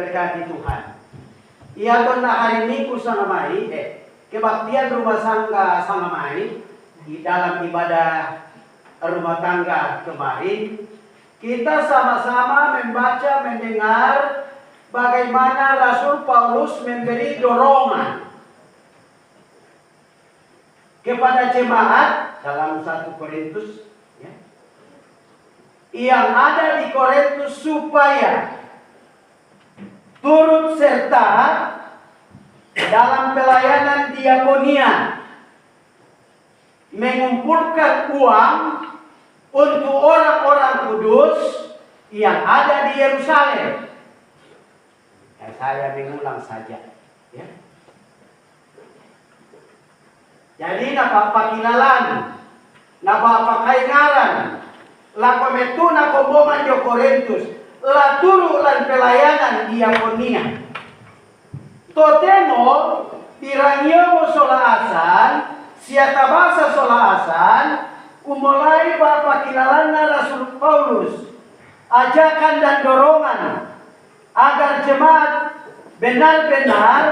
diberkati Tuhan. Ia kena hari Minggu sangamai, kebaktian rumah tangga sangamai di dalam ibadah rumah tangga kemarin, kita sama-sama membaca, mendengar bagaimana Rasul Paulus memberi dorongan kepada jemaat dalam 1 Korintus yang ada di Korintus supaya turut serta dalam pelayanan diakonia, mengumpulkan uang untuk orang-orang kudus yang ada di Yerusalem. Saya mengulang saja, ya. Jadi napa kilalan, napa kaingaran, lako metu nako boman di Korintus, la turu lan pelayanan diakonia. Totemo dirangiomo solaasan, siata basa solaasan, umulai bapa kilalana Rasul Paulus, ajakan dan dorongan agar jemaat benar-benar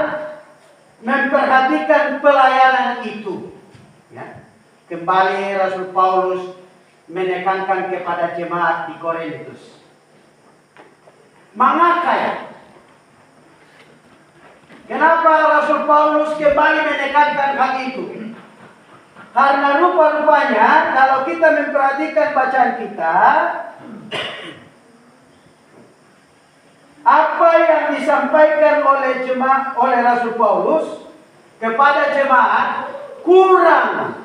memperhatikan pelayanan itu. Ya. Kembali Rasul Paulus menekankan kepada jemaat di Korintus. Mengapa ya? Kenapa Rasul Paulus kembali menekankan hal itu? Karena rupa-rupanya kalau kita memperhatikan bacaan kita, apa yang disampaikan oleh jemaat, oleh Rasul Paulus kepada jemaat kurang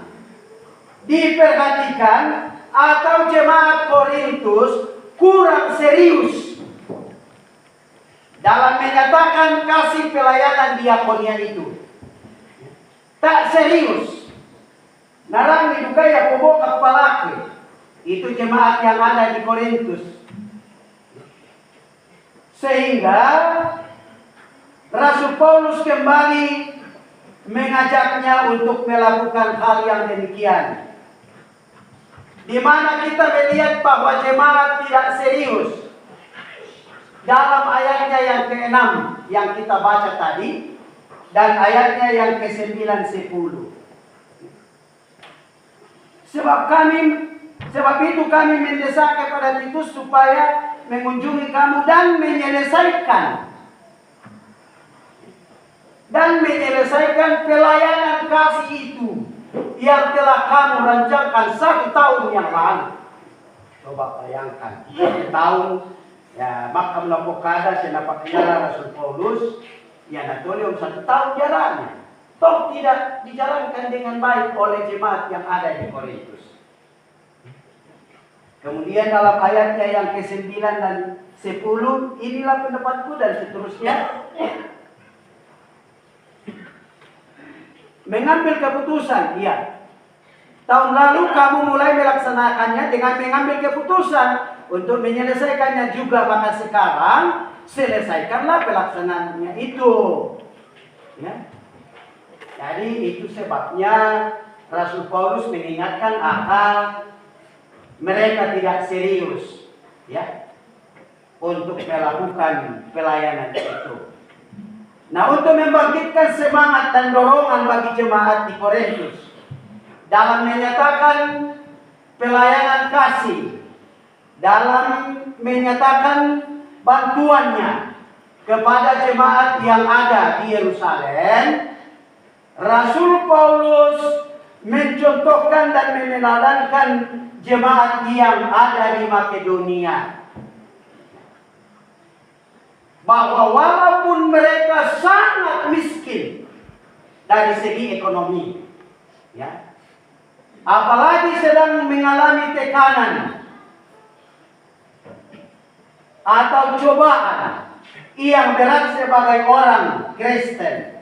diperhatikan, atau jemaat Korintus kurang serius dalam menyatakan kasih pelayanan diakonia itu. Tak serius. Narang diduga ya pembuka kepalaku. Itu jemaat yang ada di Korintus. Sehingga Rasul Paulus kembali mengajaknya untuk melakukan hal yang demikian. Di mana kita melihat bahwa jemaat tidak serius dalam ayatnya yang ke-6 yang kita baca tadi dan ayatnya yang ke-9, 10. Sebab itu kami mendesak kepada Titus supaya mengunjungi kamu dan menyelesaikan pelayanan kasih itu yang telah kamu rancangkan 1 tahun yang lalu. Coba bayangkan, 1 tahun ya, maka melakukan senapak kenal Rasul Paulus ya natolium 1 tahun jalannya. Toh tidak dijalankan dengan baik oleh jemaat yang ada di Korintus. Kemudian dalam ayatnya yang ke-9 dan 10, inilah pendapatku dan seterusnya. Mengambil keputusan, iya. Tahun lalu kamu mulai melaksanakannya dengan mengambil keputusan untuk menyelesaikannya juga, maka sekarang selesaikanlah pelaksanaannya itu. Ya. Jadi itu sebabnya Rasul Paulus mengingatkan agar mereka tidak serius, ya, untuk melakukan pelayanan itu. Nah, untuk membangkitkan semangat dan dorongan bagi jemaat di Korintus dalam menyatakan pelayanan kasih, dalam menyatakan bantuannya kepada jemaat yang ada di Yerusalem, Rasul Paulus mencontohkan dan meneladangkan jemaat yang ada di Makedonia, bahwa walaupun mereka sangat miskin dari segi ekonomi, ya, apalagi sedang mengalami tekanan atau cobaan yang berat sebagai orang Kristen,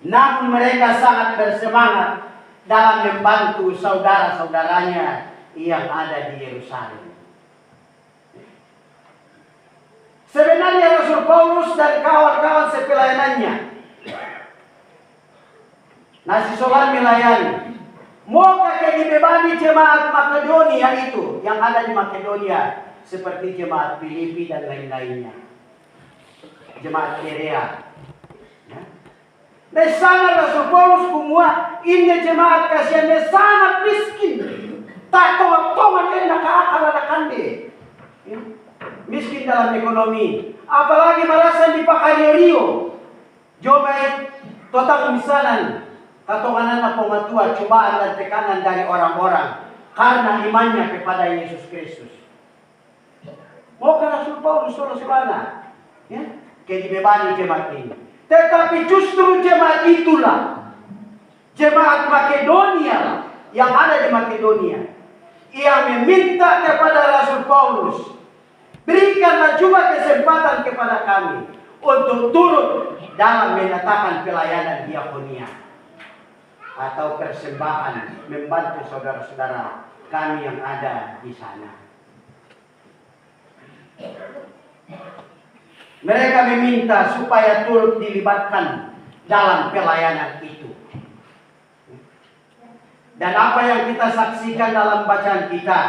namun mereka sangat bersemangat dalam membantu saudara-saudaranya yang ada di Yerusalem. Sebenarnya Rasul Paulus dan kawan-kawan sepelayanannya nasi soal melayani. Maukah dibebani jemaat Makedonia itu yang ada di Makedonia seperti jemaat Filipi dan lain-lainnya? jemaat Berea. Ya. Di sana Rasul Paulus kumua ini jemaat kasihan sangat miskin. Tak tongan dia nak akal ada kande. Ya. Miskin dalam ekonomi. Apalagi merasa dipakai Rio. Coba total misalan. Katonganan pematua cobaan dan tekanan dari orang-orang karena imannya kepada Yesus Kristus. Mau ke Rasul Paulus Saudara, ya, kayak dibebani jemaat ini. Tetapi justru jemaat itulah, jemaat Makedonia yang ada di Makedonia, yang meminta kepada Rasul Paulus, berikanlah juga kesempatan kepada kami untuk turut dalam menyatakan pelayanan diakonia atau persembahan membantu saudara-saudara kami yang ada di sana. Mereka meminta supaya turut dilibatkan dalam pelayanan itu. Dan apa yang kita saksikan dalam bacaan kita,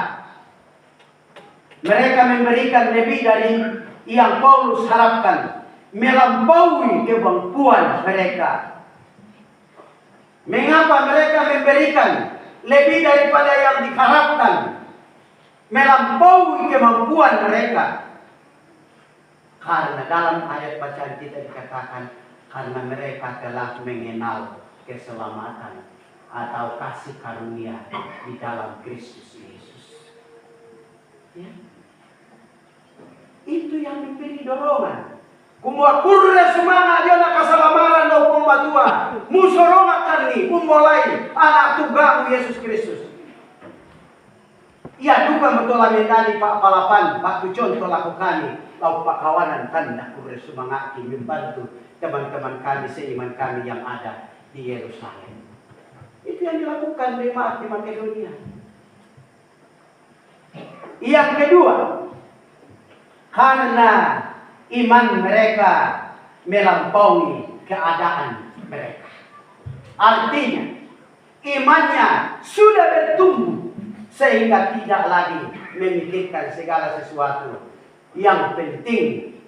mereka memberikan lebih dari yang Paulus harapkan, melampaui kemampuan mereka. Mengapa mereka memberikan lebih daripada yang diharapkan, melampaui kemampuan mereka? Karena dalam ayat bacaan kita dikatakan, karena mereka telah mengenal keselamatan atau kasih karunia di dalam Kristus Yesus. Ya. Itu yang memberi dorongan. Kumua kurre semangat dia nak keselamatan do pembatua. Musorongakan ni mulai anak tugamu Yesus Kristus. Ia juga betul mendani Pak Palapan, Pak Contoh lakukan lau Pak kawanan kan nak kurre semangat membantu teman-teman kami seiman kami yang ada di Yerusalem. Itu yang dilakukan jemaat di Makedonia. Yang kedua, karena iman mereka melampaui keadaan mereka. Artinya, imannya sudah bertumbuh sehingga tidak lagi memikirkan segala sesuatu. Yang penting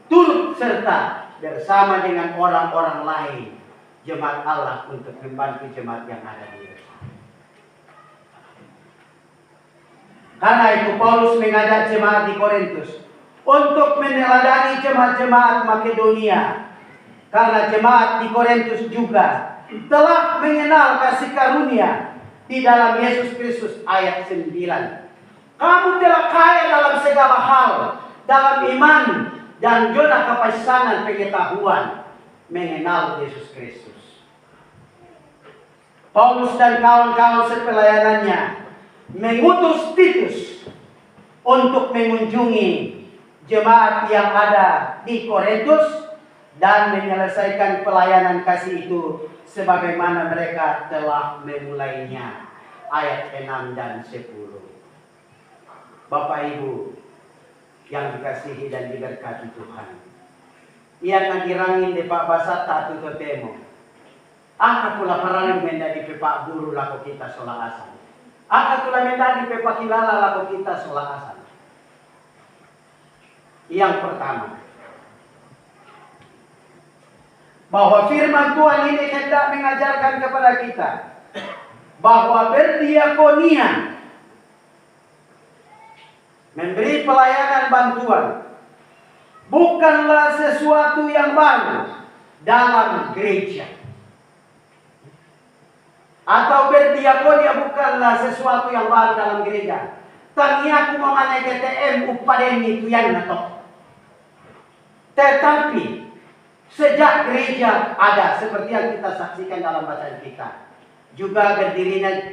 turut serta bersama dengan orang-orang lain jemaat Allah untuk membantu jemaat yang ada di Yerusalem. Karena itu Paulus mengajak jemaat di Korintus untuk meneladani jemaat-jemaat Makedonia. Karena jemaat di Korintus juga telah mengenal kasih karunia di dalam Yesus Kristus. Ayat 9. Kamu telah kaya dalam segala hal, dalam iman dan juga kepasangan pengetahuan mengenal Yesus Kristus. Paulus dan kawan-kawan sepelayanannya mengutus Titus untuk mengunjungi jemaat yang ada di Korintus dan menyelesaikan pelayanan kasih itu sebagaimana mereka telah memulainya. Ayat 6 dan 10. Bapak Ibu yang dikasihi dan diberkati Tuhan, iyan nagirangin di Pak Basat tatu totemo. Pula parang menjadi Pak Guru lako kita solaasan. Pula menjadi Pak Kilala lako kita solaasan. Yang pertama, bahwa firman Tuhan ini hendak mengajarkan kepada kita bahwa berdiakonia, memberi pelayanan bantuan, bukanlah sesuatu yang baru dalam gereja. Atau berdiakonia bukanlah sesuatu yang baru dalam gereja. Tanya aku mengenai GTM upaden itu yang nato. Tetapi sejak gereja ada seperti yang kita saksikan dalam bacaan kita, juga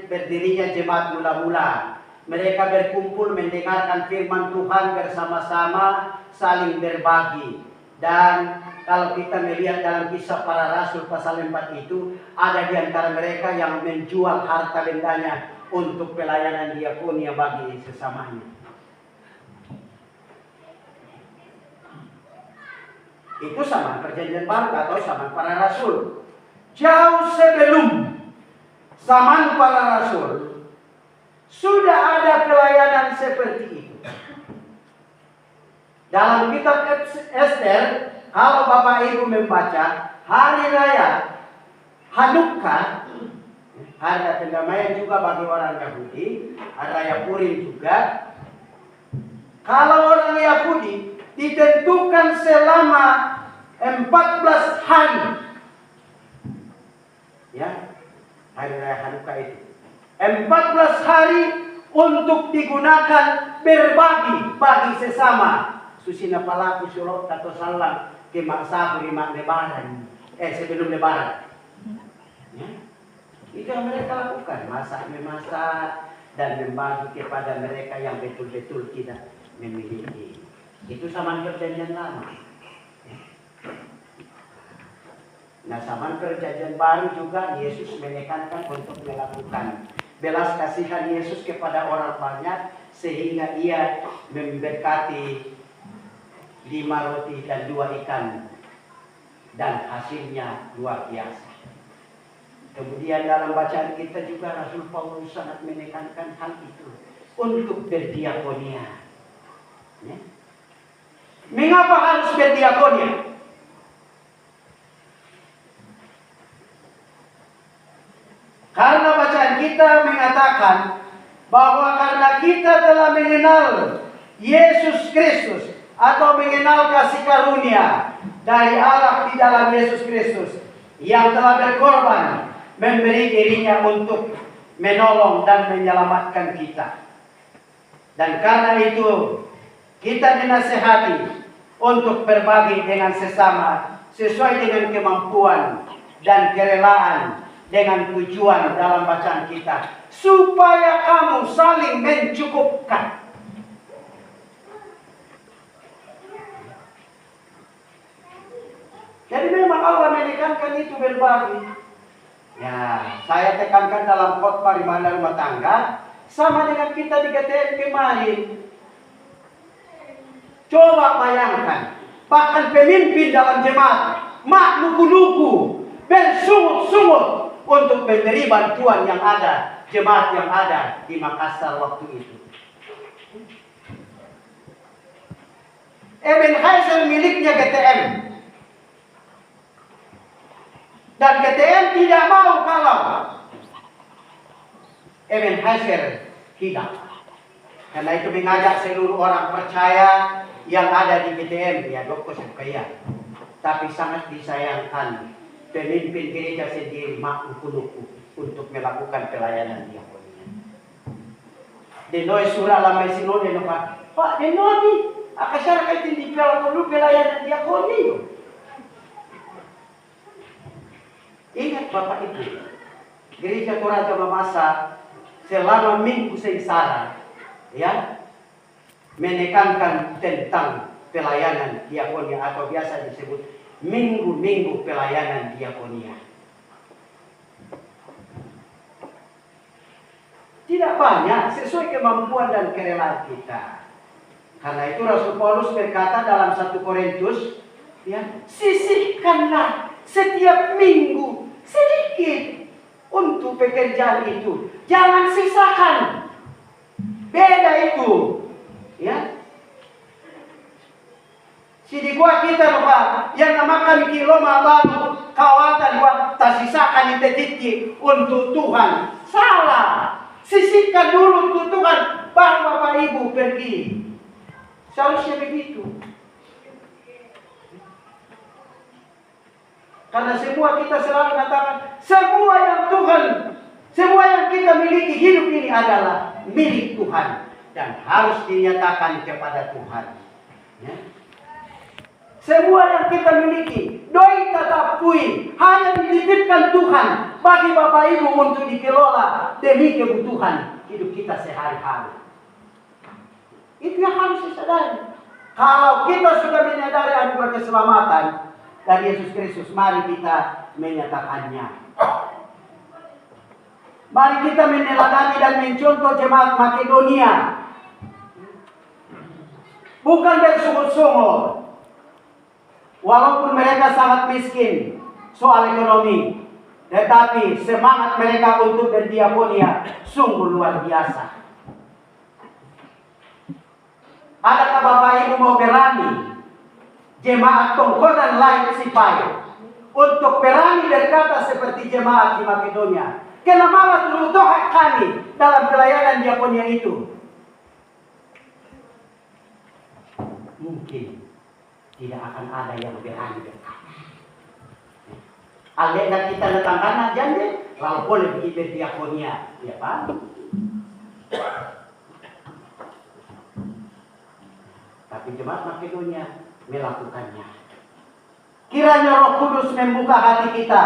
berdirinya jemaat mula-mula. Mereka berkumpul mendengarkan firman Tuhan bersama-sama, saling berbagi. Dan kalau kita melihat dalam Kisah Para Rasul pasal 4 itu, ada di antara mereka yang menjual harta bendanya untuk pelayanan diakonia bagi sesamanya. Itu sama perjanjian baru atau zaman para rasul. Jauh sebelum zaman para rasul sudah ada pelayanan seperti itu. Dalam kitab Ester kalau Bapak Ibu membaca hari raya Hanukkah, hari raya pendamaian juga bagi orang Yahudi, hari raya Purim juga. Kalau orang Yahudi ditentukan selama 14 hari. Ya, hari raya Hanukkah itu 14 hari untuk digunakan berbagi bagi sesama. Susina palaku surot atau salam ke maksa lima lebaran. Sebelum lebaran. Ya. Itu yang mereka lakukan, memasak dan membagi kepada mereka yang betul-betul tidak memiliki. Itu zaman perjanjian lama. Nah, zaman perjanjian baru juga Yesus menekankan untuk melakukan belas kasihan Yesus kepada orang banyak, sehingga ia memberkati 5 roti dan 2 ikan, dan hasilnya luar biasa. Kemudian dalam bacaan kita juga Rasul Paulus sangat menekankan hal itu untuk berdiakonia. Ya. Mengapa harus berdiakonia? Karena bacaan kita mengatakan bahwa karena kita telah mengenal Yesus Kristus atau mengenal kasih karunia dari Allah di dalam Yesus Kristus yang telah berkorban memberi dirinya untuk menolong dan menyelamatkan kita. Dan karena itu kita dinasehati untuk berbagi dengan sesama sesuai dengan kemampuan dan kerelaan, dengan tujuan dalam bacaan kita supaya kamu saling mencukupkan. Jadi memang Allah menekankan itu berbagi. Ya, saya tekankan dalam khotbah rumah tangga sama dengan kita di GTM kemarin. Coba bayangkan, bahkan pemimpin dalam jemaat mak luku-luku bersungut-sungut untuk memberi bantuan yang ada, jemaat yang ada di Makassar waktu itu. Ebenezer miliknya GTM. Dan GTM tidak mau kalau Ebenezer hilang. Karena itu mengajak seluruh orang percaya yang ada di GTM, ya doko sekaya. Tapi sangat disayangkan pemimpin gereja sendiri makluku-luku untuk melakukan pelayanan diakonia. Denoi surah lamai sinode no Pak denoi akasara kaitin di pelayanan diakonia. Ingat Bapak Ibu, gereja Toraja Mamasa selama minggu sengsara, ya, menekankan tentang pelayanan diakonia atau biasa disebut minggu-minggu pelayanan diakonia. Tidak banyak, sesuai kemampuan dan kerelaan kita. Karena itu Rasul Paulus berkata dalam 1 Korintus, ya, sisihkanlah setiap minggu sedikit untuk pekerjaan itu. Jangan sisakan. Beda itu, ya. Sidikwa kita lupa yang namakan kilo mabalu kawatan buat tasisakan itu untuk Tuhan. Salah. Sisihkan dulu untuk Tuhan, baru Bapak Ibu pergi. Seharusnya begitu. Karena semua kita selalu katakan, semua yang Tuhan, semua yang kita miliki hidup ini adalah milik Tuhan dan harus dinyatakan kepada Tuhan. Ya. Semua yang kita miliki, doi tatap pui, hanya dititipkan Tuhan bagi Bapak Ibu untuk dikelola demi kebutuhan hidup kita sehari-hari. Itu yang harus disadari. Kalau kita sudah menyadari anugerah keselamatan dari Yesus Kristus, mari kita menyatakannya. Mari kita meneladani dan mencontoh jemaat Makedonia. Bukan bersungut-sungut. Walaupun mereka sangat miskin soal ekonomi, tetapi semangat mereka untuk berdiakonia sungguh luar biasa. Adakah Bapak Ibu mau berani jemaat Tongkonan lain Sipayo untuk berani berkata seperti jemaat di Makedonia. Kenapa malah terutama kami dalam pelayanan diakonia itu? Mungkin tidak akan ada yang berani berkata. Alena kita datang anak janji, lalu boleh pergi diakonia, ya Pak? Tapi jemaat Makedonia melakukannya. Kiranya Roh Kudus membuka hati kita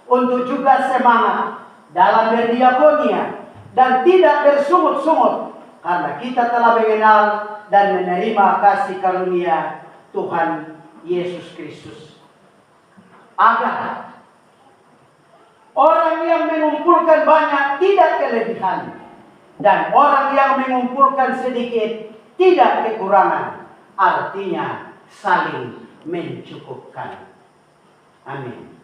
untuk juga semangat dalam berdiakonia dan tidak bersungut-sungut karena kita telah mengenal dan menerima kasih karunia Tuhan Yesus Kristus. Agar orang yang mengumpulkan banyak tidak kelebihan dan orang yang mengumpulkan sedikit tidak kekurangan. Artinya saling mencukupkan. Amin.